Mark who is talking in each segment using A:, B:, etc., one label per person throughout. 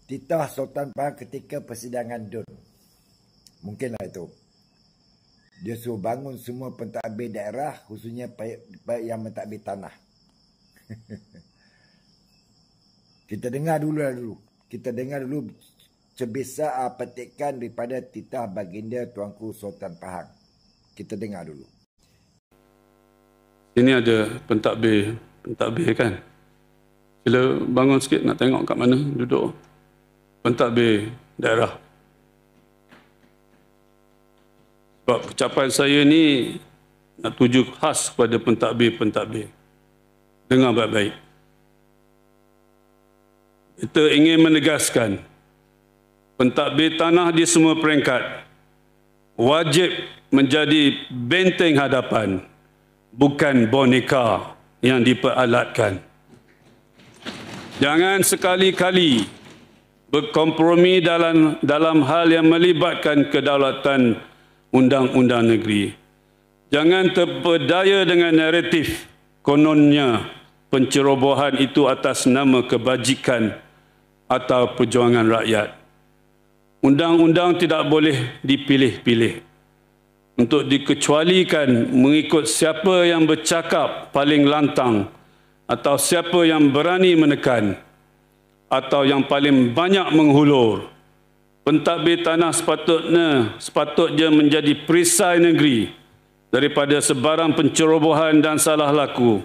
A: titah Sultan Pahang ketika persidangan DUN. Mungkinlah itu. Dia suruh bangun semua pentadbir daerah, khususnya yang mentadbir tanah. Kita dengar dulu. Kita dengar dulu sebisa petikan daripada titah baginda Tuanku Sultan Pahang. Kita dengar dulu.
B: Ini ada pentadbir kan. Sila bangun sikit nak tengok kat mana duduk. Pentadbir daerah. Sebab ucapan saya ni nak tuju khas kepada pentadbir-pentadbir. Dengar baik-baik. Kita ingin menegaskan pentadbir tanah di semua peringkat wajib menjadi benteng hadapan, bukan boneka yang diperalatkan. Jangan sekali-kali berkompromi dalam hal yang melibatkan kedaulatan undang-undang negeri. Jangan terpedaya dengan naratif kononnya pencerobohan itu atas nama kebajikan atau perjuangan rakyat. Undang-undang tidak boleh dipilih-pilih untuk dikecualikan mengikut siapa yang bercakap paling lantang atau siapa yang berani menekan atau yang paling banyak menghulur. Pentadbir tanah sepatutnya menjadi perisai negeri daripada sebarang pencerobohan dan salah laku,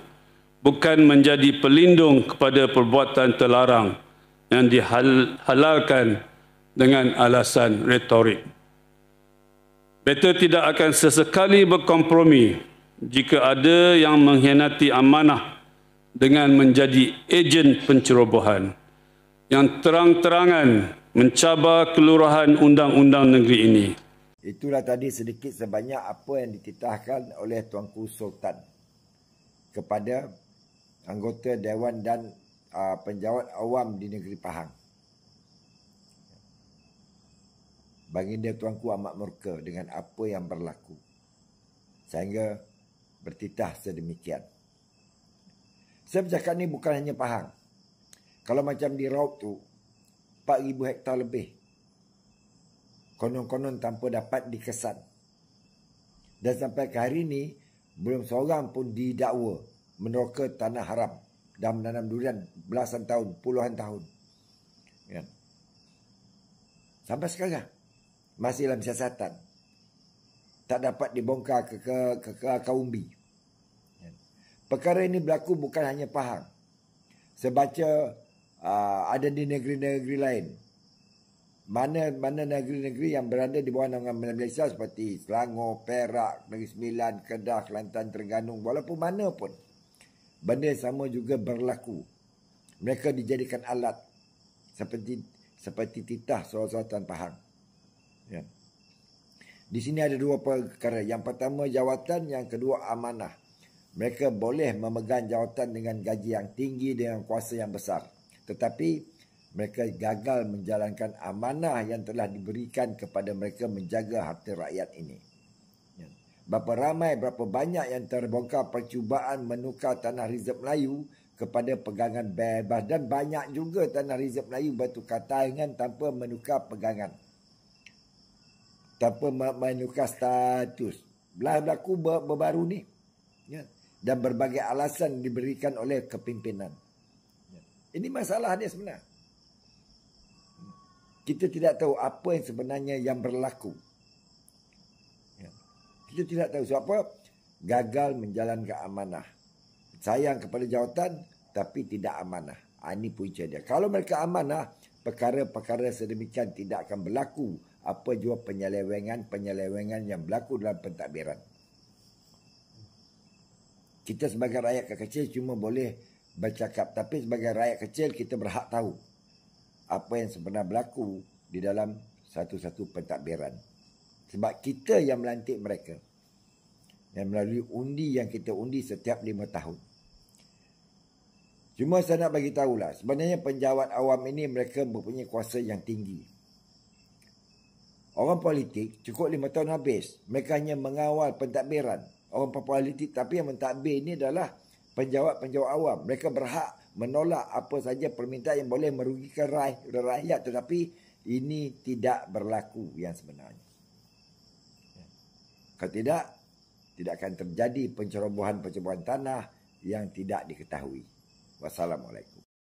B: bukan menjadi pelindung kepada perbuatan terlarang yang dihalalkan dengan alasan retorik. Beta tidak akan sesekali berkompromi jika ada yang mengkhianati amanah dengan menjadi ejen pencerobohan yang terang-terangan mencabar kelurahan undang-undang negeri ini.
A: Itulah tadi sedikit sebanyak apa yang dititahkan oleh Tuanku Sultan kepada anggota Dewan dan penjawat awam di negeri Pahang. Baginda Tuanku amat murka dengan apa yang berlaku sehingga bertitah sedemikian. Saya bercakap ni bukan hanya Pahang. Kalau macam di Raub tu 4,000 hektar lebih. Konon-konon tanpa dapat dikesan. Dan sampai ke hari ini, belum seorang pun didakwa meneroka tanah haram dan menanam durian belasan tahun, puluhan tahun. Ya. Sampai sekarang, masih dalam siasatan. Tak dapat dibongkar ke Kaumbi. Ya. Perkara ini berlaku bukan hanya Pahang. Saya baca ada di negeri-negeri lain. Mana negeri-negeri yang berada di bawah naungan Malaysia seperti Selangor, Perak, Negeri Sembilan, Kedah, Kelantan, Terengganu, walaupun mana pun, benda sama juga berlaku. Mereka dijadikan alat seperti titah Sultan Pahang. Ya. Di sini ada dua perkara. Yang pertama jawatan, yang kedua amanah. Mereka boleh memegang jawatan dengan gaji yang tinggi, dengan kuasa yang besar. Tetapi mereka gagal menjalankan amanah yang telah diberikan kepada mereka menjaga harta rakyat ini. Berapa ramai, berapa banyak yang terbongkar percubaan menukar tanah Rizab Melayu kepada pegangan bebas. Dan banyak juga tanah Rizab Melayu bertukar tangan tanpa menukar pegangan. Tanpa menukar status. Berlaku baru ni. Dan berbagai alasan diberikan oleh kepimpinan. Ini masalah dia sebenar. Kita tidak tahu apa yang sebenarnya yang berlaku. Kita tidak tahu sebab apa. Gagal menjalankan amanah. Sayang kepada jawatan tapi tidak amanah. Ini punca dia. Kalau mereka amanah, perkara-perkara sedemikian tidak akan berlaku. Apa jua penyelewengan yang berlaku dalam pentadbiran. Kita sebagai rakyat kecil cuma boleh bercakap. Tapi sebagai rakyat kecil kita berhak tahu apa yang sebenarnya berlaku di dalam satu-satu pentadbiran. Sebab kita yang melantik mereka. Yang melalui undi yang kita undi setiap 5 tahun. Cuma saya nak bagi tahulah. Sebenarnya penjawat awam ini mereka mempunyai kuasa yang tinggi. Orang politik cukup 5 tahun habis. Mereka hanya mengawal pentadbiran. Orang politik tapi yang mentadbir ini adalah penjawat-penjawat awam. Mereka berhak menolak apa saja permintaan yang boleh merugikan rakyat, tetapi ini tidak berlaku yang sebenarnya. Kalau tidak akan terjadi pencerobohan tanah yang tidak diketahui. Wassalamualaikum.